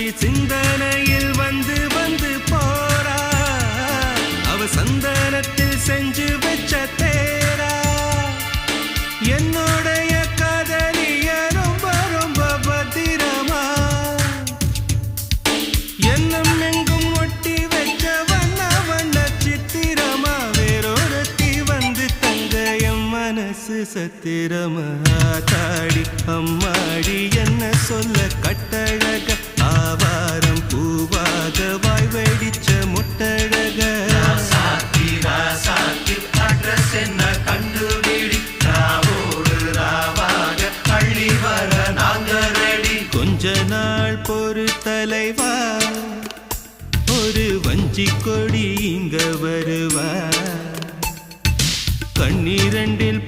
காட்சி சிந்தனையில் வந்து வந்து போறா அவ சந்தனத்தில் செஞ்சு வச்ச தேரா என்னுடைய காதலிய ரொம்ப ரொம்ப பத்திரமா என்னும் எங்கும் ஒட்டி வச்ச வண்ண வண்ண சித்திரமா வேறொருத்தி வந்து தங்க என் மனசு சத்திரமா தாடி அம்மாடி என்ன சொல்ல கட்டழக ஆவாரம் பூவாக வாய் வெடிச்ச முட்டழக அட்ரஸ் என்ன கண்டுபிடி ராவோடு ராவாக பள்ளி வர நாங்க ரெடி கொஞ்ச நாள் பொறு தலைவா ஒரு வஞ்சி கொடி இங்க வருவா கண்ணீரண்டில்